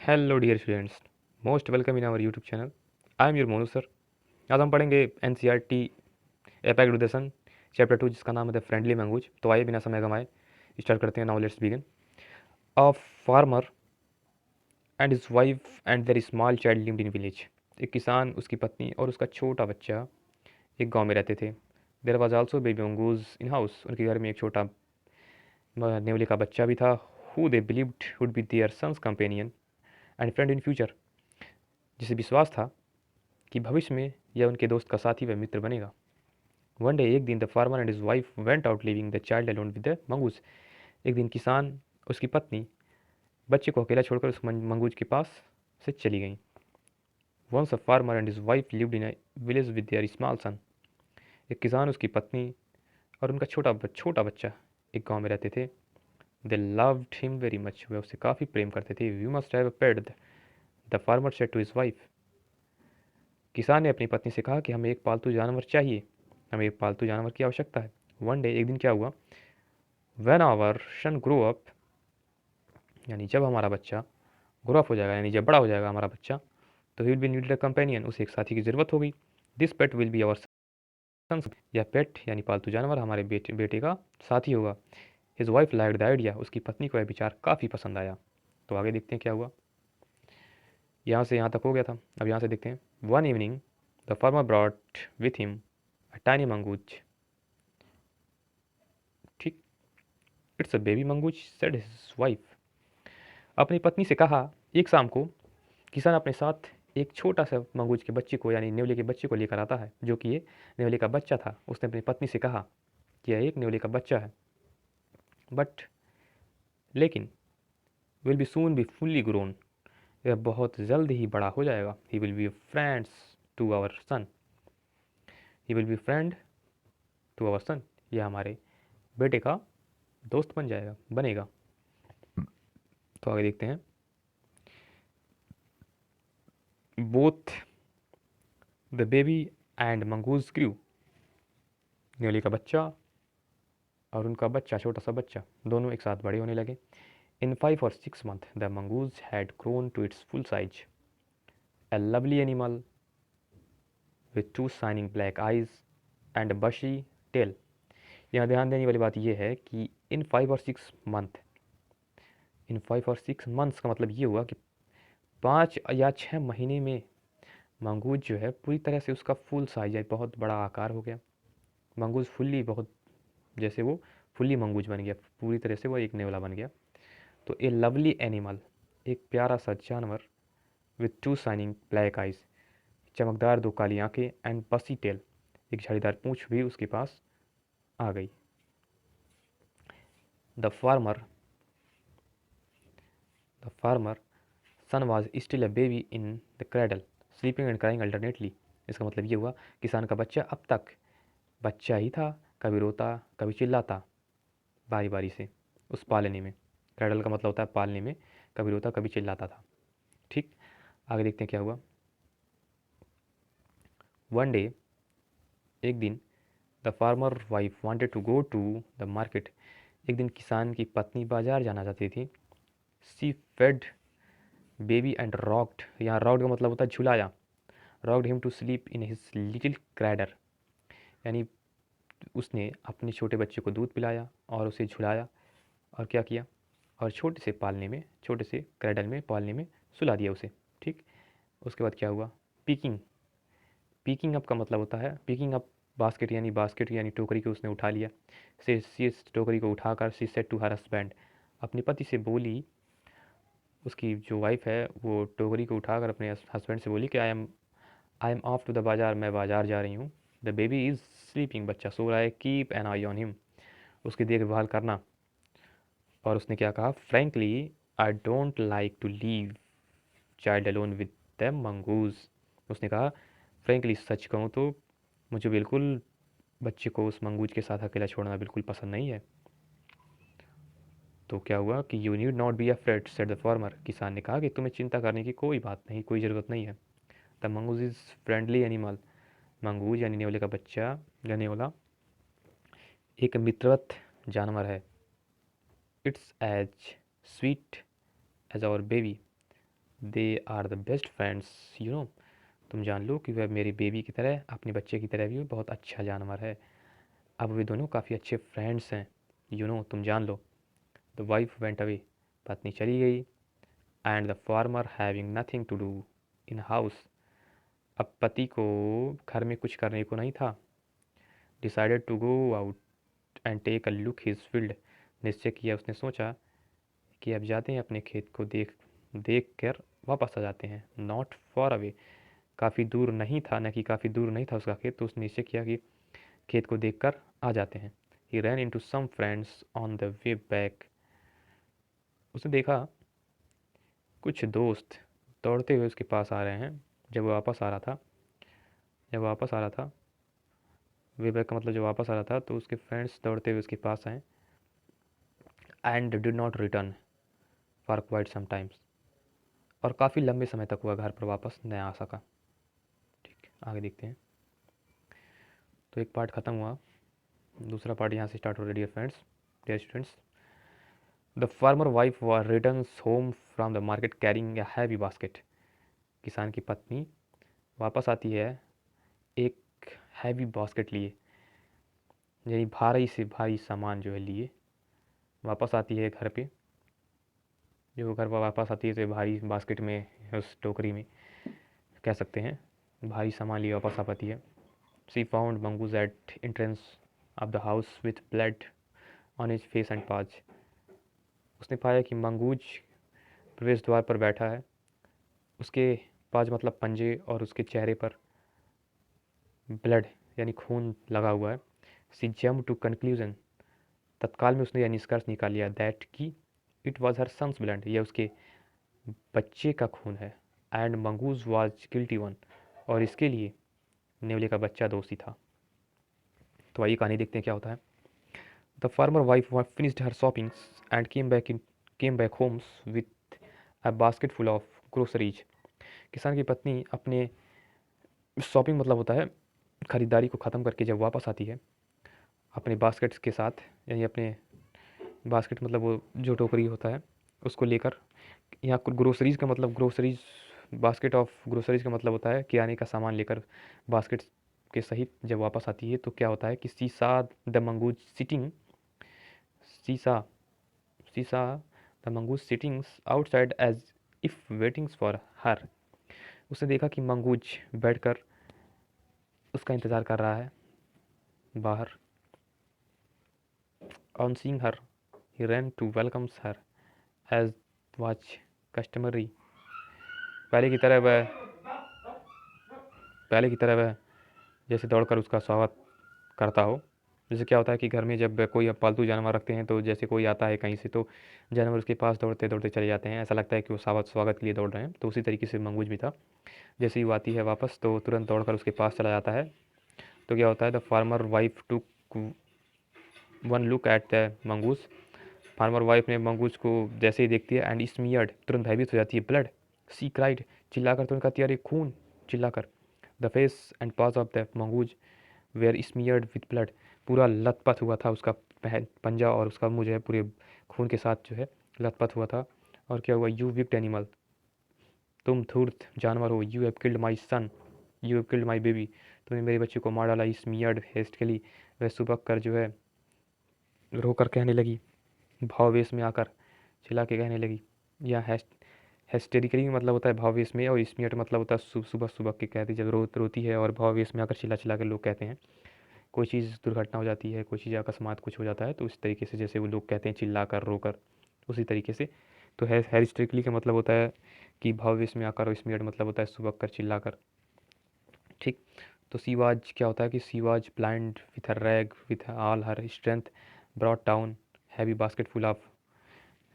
Hello dear students, most welcome in our YouTube channel. I am your Monu sir. आज हम पढ़ेंगे NCERT APEC education chapter 2, जिसका नाम है फ्रेंडली लैंग्वेज। तो आइए बिना समय गंवाए स्टार्ट करते हैं। Now let's begin. A farmer and his wife and there small child lived in village. एक किसान, उसकी पत्नी और उसका छोटा बच्चा एक गांव में रहते थे। There was also baby mongoose in house. उनके घर में एक छोटा नेवले का बच्चा भी था, who they believed would be there son's companion and friend in future, जिसे विश्वास था कि भविष्य में यह उनके दोस्त का साथी व मित्र बनेगा। वन डे, एक दिन, the farmer and his wife went out leaving the child alone with the mongoose. एक दिन किसान, उसकी पत्नी, बच्चे को अकेला छोड़कर उस मंगूज के पास से चली गईं। Once a farmer and his wife lived in a village with their small son. एक किसान, उसकी पत्नी और उनका छोटा बच्चा एक गांव में रहते थे। They loved him very much. वे उससे काफ़ी प्रेम करते थे। We must have a pet, the farmer said to his wife. किसान ने अपनी पत्नी से कहा कि हमें एक पालतू जानवर चाहिए, हमें एक पालतू जानवर की आवश्यकता है। वन डे, एक दिन क्या हुआ, when our son grow up, यानी जब हमारा बच्चा ग्रो अप हो जाएगा, यानी जब बड़ा हो जाएगा हमारा बच्चा, तो he will be needed a companion. उसे एक साथी की ज़रूरत होगी। This pet will be our son. यह पेट यानी पालतू जानवर हमारे बेटे का साथी होगा। His wife liked the idea. उसकी पत्नी को यह विचार काफ़ी पसंद आया। तो आगे देखते हैं क्या हुआ। यहाँ से यहाँ तक हो गया था, अब यहाँ से देखते हैं। One evening, the farmer brought with him a tiny mongoose. ठीक, it's a baby mongoose, said his wife. अपनी पत्नी से कहा, एक शाम को किसान अपने साथ एक छोटा सा मंगूज के बच्चे को, यानी नेवले के बच्चे को लेकर आता है, जो कि ये नेवले का बच्चा था। उसने अपनी पत्नी से कहा कि यह एक नेवले का बच्चा है, बट लेकिन will be soon be fully grown. यह बहुत जल्द ही बड़ा हो जाएगा। He will be friends to our son. He will be friend to our son. यह हमारे बेटे का दोस्त बनेगा। तो आगे देखते हैं। Both the baby and mongoose grew. नेवले का बच्चा और उनका बच्चा, छोटा सा बच्चा, दोनों एक साथ बड़े होने लगे। In 5 or 6 months, the mongoose had grown to its full size, a lovely animal with two shining black eyes and a bushy tail। यहाँ ध्यान देने वाली बात यह है कि इन 5 or 6 मंथ्स का मतलब ये हुआ कि 5 या 6 महीने में मंगूज जो है पूरी तरह से उसका फुल साइज है, बहुत बड़ा आकार हो गया। मंगूज फुल्ली, बहुत जैसे वो फुल्ली मंगूज बन गया, पूरी तरह से वो एक नेवला बन गया। तो ए लवली एनिमल, एक प्यारा सा जानवर, with to shining black eyes, चमकदार दो काली आंखें, एंड बसी टेल, एक झाड़ीदार पूंछ भी उसके पास आ गई। The farmer the farmer son was still a baby in the cradle, sleeping and crying alternately. इसका मतलब ये हुआ, किसान का बच्चा अब तक बच्चा ही था, कभी रोता कभी चिल्लाता, बारी बारी से उस पालने में। क्रैडल का मतलब होता है पालने में, कभी रोता कभी चिल्लाता था। ठीक, आगे देखते हैं क्या हुआ। वन डे, एक दिन, the farmer wife wanted to go to the market. एक दिन किसान की पत्नी बाजार जाना चाहती थी। She fed baby and rocked, यहाँ रॉक्ड का मतलब होता है झुलाया, rocked him to sleep in his little cradle, यानी उसने अपने छोटे बच्चे को दूध पिलाया और उसे झुलाया और क्या किया, और छोटे से क्रैडल में पालने में सुला दिया उसे। ठीक, उसके बाद क्या हुआ, पिकिंग पिकिंग अप का मतलब होता है, पिकिंग अप बास्केट यानी टोकरी को उसने उठा लिया। सी इस टोकरी को उठाकर she said to her husband, अपने पति से बोली, उसकी जो वाइफ है वो टोकरी को उठाकर अपने हस्बैंड से बोली कि I am off to the bazaar, मैं बाजार जा रही हूँ। द बेबी इज़ स्लीपिंग, बच्चा सो रहा है। Keep an eye on him, उसकी देखभाल करना। और उसने क्या कहा, frankly I don't like to leave child alone with the mongoose. उसने कहा, फ्रेंकली सच कहूँ तो मुझे बिल्कुल बच्चे को उस मंगूज के साथ अकेला छोड़ना बिल्कुल पसंद नहीं है। तो क्या हुआ कि you need not be afraid said the farmer. किसान ने कहा कि तुम्हें चिंता करने की कोई बात नहीं, कोई ज़रूरत नहीं है। The mongoose is friendly animal. Mongoose यानी नेवले का बच्चा या नेवला एक मित्रवत जानवर है। It's as sweet as our baby, they are the best friends, you know. तुम जान लो कि वह मेरी बेबी की तरह, अपने बच्चे की तरह भी बहुत अच्छा जानवर है। अब वे दोनों काफ़ी अच्छे फ्रेंड्स हैं, यू नो, तुम जान लो। द वाइफ वेंट अवे, पत्नी चली गई। And the farmer having nothing to do in house, अब पति को घर में कुछ करने को नहीं था। Decided to go out and take a look his field, निश्चय किया, उसने सोचा कि अब जाते हैं अपने खेत को देख देख कर वापस आ जाते हैं। नॉट फॉर अवे, काफ़ी दूर नहीं था, न कि काफ़ी दूर नहीं था उसका खेत, तो उसने निश्चय किया कि खेत को देख कर आ जाते हैं। He ran into some friends on the way back, उसने देखा कुछ दोस्त दौड़ते हुए उसके पास आ रहे हैं। जब वो वापस आ रहा था जब वो वापस आ रहा था वे बैक का मतलब जब वापस आ रहा था तो उसके फ्रेंड्स दौड़ते हुए उसके पास आए। And did not return for quite some times, और काफ़ी लंबे समय तक हुआ घर पर वापस नहीं आ सका। ठीक, आगे देखते हैं। तो एक पार्ट ख़त्म हुआ, दूसरा पार्ट यहाँ से स्टार्ट हो रहा है। Dear friends, dear students, the farmer wife returns home from the market carrying a heavy basket, किसान की पत्नी वापस आती है एक हैवी बास्केट लिए, यानी भारी से भारी सामान जो है लिए वापस आती है घर पे। जो घर पर वापस आती है तो भारी बास्केट में, उस टोकरी में कह सकते हैं, भारी सामान लिए वापस आ पाती है। She found mongoose at entrance of the house with blood on his face and paws, उसने पाया कि मंगूज प्रवेश द्वार पर बैठा है, उसके पाज मतलब पंजे, और उसके चेहरे पर ब्लड यानी खून लगा हुआ है। सी जम्प टू कंक्लूजन, तत्काल में उसने यह निष्कर्ष निकाल लिया दैट कि it was her son's blood, यह उसके बच्चे का खून है। And mongoose was guilty one, और इसके लिए नेवले का बच्चा दोषी था। तो आइए कहानी देखते हैं क्या होता है। The farmer wife finished her shoppings and came back homes with a basket full of groceries, किसान की पत्नी अपने शॉपिंग मतलब होता है खरीदारी को ख़त्म करके जब वापस आती है अपने बास्केट्स के साथ, यानी अपने बास्केट मतलब वो जो टोकरी होता है उसको लेकर, यहाँ ग्रोसरीज का मतलब ग्रोसरीज, बास्केट ऑफ ग्रोसरीज का मतलब होता है किराने का सामान लेकर बास्केट के सहित जब वापस आती है तो क्या होता है कि सीसा the mongoose sitting she saw she saw the mongoose sitting outside as if waitings for her, उसने देखा कि मंगूज बैठकर उसका इंतज़ार कर रहा है बाहर। On seeing her he ran to welcomes her as was customary, पहले की तरह वह पहले की तरह वह जैसे दौड़कर उसका स्वागत करता हो। जैसे क्या होता है कि घर में जब कोई अब पालतू जानवर रखते हैं तो जैसे कोई आता है कहीं से तो जानवर उसके पास दौड़ते दौड़ते चले जाते हैं, ऐसा लगता है कि वो स्वागत स्वागत के लिए दौड़ रहे हैं। तो उसी तरीके से मंगूज भी था, जैसे ही वो आती है वापस तो तुरंत दौड़कर उसके पास चला जाता है। तो क्या होता है, the farmer wife took one look at the mongoose, farmer wife ने मंगूज को जैसे ही देखती है एंड स्मियर्ड, तुरंत भयभीत हो जाती है, ब्लड, सी क्राइड, चिल्लाकर तुरंत कहती है अरे खून, चिल्लाकर। The face and paws of the mongoose were smeared with blood, पूरा लथपथ हुआ था उसका पंजा और उसका मुंह जो है पूरे खून के साथ जो है लथपथ हुआ था। और क्या हुआ, यू विक्ड एनिमल, तुम धूर्त जानवर हो, you have killed my son, you have killed my baby, तुमने मेरे बच्चे को मार डाला। स्मियर्ड हेस्टली, वह सुबह कर जो है रोकर कहने लगी, भाववेश में आकर चिल्ला के कहने लगी। या हेस्टेरिकली मतलब होता है भाववेश में, और स्मियर्ड मतलब होता है सुबह सुबह के कहती जब रोती है, और भाववेश में आकर चिल्ला चिल्ला के लोग कहते हैं कोई चीज़ दुर्घटना हो जाती है, कोई चीज़ अकस्मात कुछ हो जाता है तो उस तरीके से जैसे वो लोग कहते हैं चिल्ला कर रोकर, उसी तरीके से। तो है हेरिस्टिकली का मतलब होता है कि भाववेश में आकर, और स्मियर्ड मतलब होता है सुबह कर चिल्ला कर। ठीक, तो सीवाज क्या होता है कि she was blind with her rage with all her strength brought down heavy basket full of,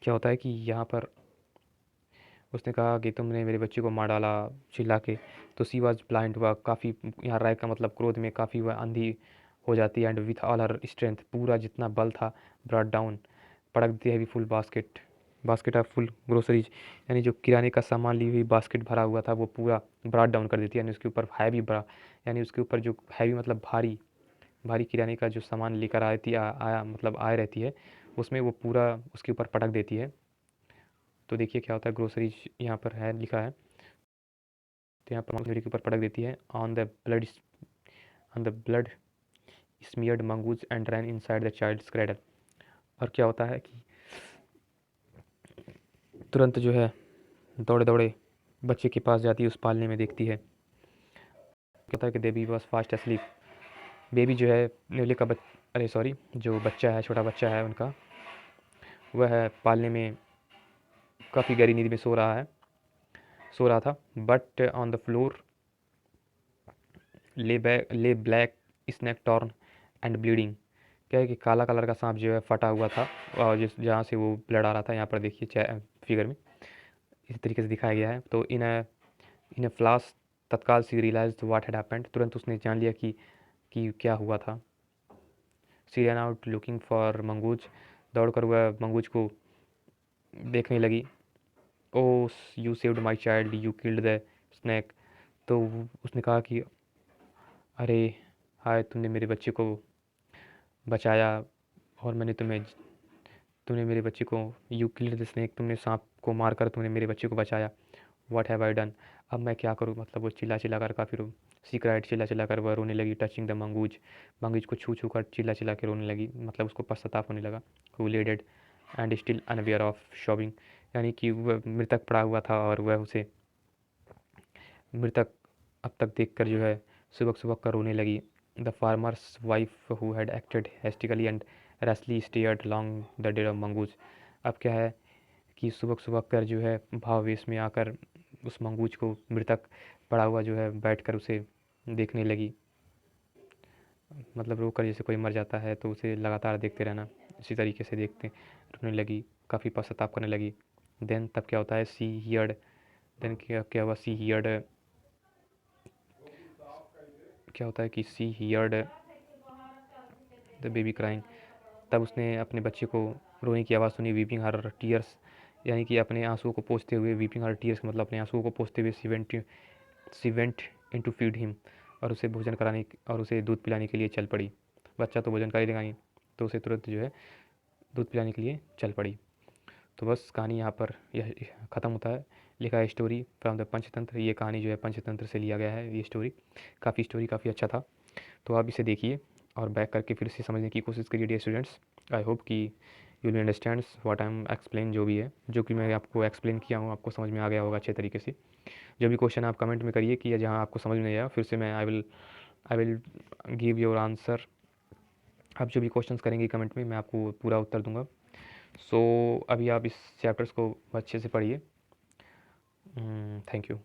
क्या होता है कि यहाँ पर उसने कहा कि तुमने मेरे बच्चे को मार डाला चिल्ला के। तो सी वॉज ब्लाइंड, हुआ काफ़ी, यहाँ रैग का मतलब क्रोध में काफ़ी वह अंधी हो जाती है। And with all her strength, पूरा जितना बल था, ब्रॉट डाउन पटक देती है full basket, basket of full groceries, यानी जो किराने का सामान ली हुई बास्केट भरा हुआ था वो पूरा ब्रॉट डाउन कर देती है, यानी उसके ऊपर हैवी बड़ा, यानी उसके ऊपर जो हैवी मतलब भारी भारी किराने का जो सामान लेकर आती आया मतलब आए रहती है उसमें वो पूरा उसके ऊपर पटक देती है। तो देखिए क्या होता है, ग्रोसरीज यहाँ पर है लिखा है, तो यहाँ पर मंगूज के ऊपर पटक देती है, on the blood smeared mongoose and run inside the child's cradle. और क्या होता है कि तुरंत जो है दौड़े दौड़े बच्चे के पास जाती है, उस पालने में देखती है। कहता है कि बेबी वॉज फास्ट असलीप। बेबी जो है न्यूली का अरे सॉरी, जो बच्चा है, छोटा बच्चा है उनका, वह है पालने में काफ़ी गहरी नींद में सो रहा था। But on the floor lay black snake torn and bleeding. क्या है कि काला कलर का सांप जो है फटा हुआ था, और जिस जहाँ से वो ब्लड आ रहा था, यहाँ पर देखिए फिगर में इस तरीके से दिखाया गया है। तो इन ए फ्लाश तत्काल she realize what had happened, तुरंत उसने जान लिया कि क्या हुआ था। She ran out looking for mongoose, दौड़कर वह मंगूज को देखने लगी। Oh you saved my child, you killed the snake. तो उसने कहा कि अरे हाय, तुमने मेरे बच्चे को बचाया, और तुमने मेरे बच्चे को, यू किल्ड द स्नेक, तुमने सांप को मारकर तुमने मेरे बच्चे को बचाया। व्हाट हैव आई डन, अब मैं क्या करूँ, मतलब वो चिल्ला चिल्ला कर काफ़ी रो सी क्राइड, चिल्ला चिल्ला कर वह रोने लगी। टचिंग द मंगूज, मंगूज को छू छू कर चिल्ला चिल्ला के रोने लगी, मतलब उसको पश्चाताप होने लगा। Who lay dead and still unaware of sobbing, यानी कि वह मृतक पड़ा हुआ था और वह उसे मृतक अब तक देखकर जो है सुबक सुबक कर रोने लगी। The farmer's wife who had acted hastily and rashly stared long the dead of mongoose. अब क्या है कि सुबक सुबक कर जो है भाववेश में आकर उस मंगूज को मृतक पड़ा हुआ जो है बैठकर उसे देखने लगी, मतलब रोकर जैसे कोई मर जाता है तो उसे लगातार देखते रहना, इसी तरीके से देखते रोने लगी, काफ़ी पश्चाताप करने लगी। देन तब क्या होता है, सी हियर्ड, देन क्या हुआ, सी हियर्ड, क्या होता है कि सी हियर्ड द बेबी क्राइंग, तब उसने अपने बच्चे को रोने की आवाज़ सुनी। वीपिंग हर टीयर्स, यानी कि अपने आंसुओं को पोंछते हुए, वीपिंग हर टीयर्स मतलब अपने आंसुओं को पोंछते हुए, she went in to feed him, और उसे भोजन कराने और उसे दूध पिलाने के लिए चल पड़ी। बच्चा तो भोजन कर ही देगा नहीं, तो उसे तुरंत जो है दूध पिलाने के लिए चल पड़ी। तो बस कहानी यहाँ पर यह ख़त्म होता है। लिखा है स्टोरी फ्रॉम द पंचतंत्र, ये कहानी जो है पंचतंत्र से लिया गया है। ये स्टोरी काफ़ी अच्छा था, तो आप इसे देखिए और बैक करके फिर से समझने की कोशिश करिए डियर स्टूडेंट्स। आई होप कि you will understand what I am explain, जो भी है, जो कि मैं आपको एक्सप्लेन किया हूँ, आपको समझ में आ गया होगा अच्छे तरीके से। जो भी क्वेश्चन आप कमेंट में करिए कि जहाँ आपको समझ में नहीं आया, फिर से मैं I will give your answer. आप जो भी क्वेश्चंस करेंगे कमेंट में, मैं आपको पूरा उत्तर दूंगा। सो अभी आप इस चैप्टर्स को अच्छे से पढ़िए। Thank you.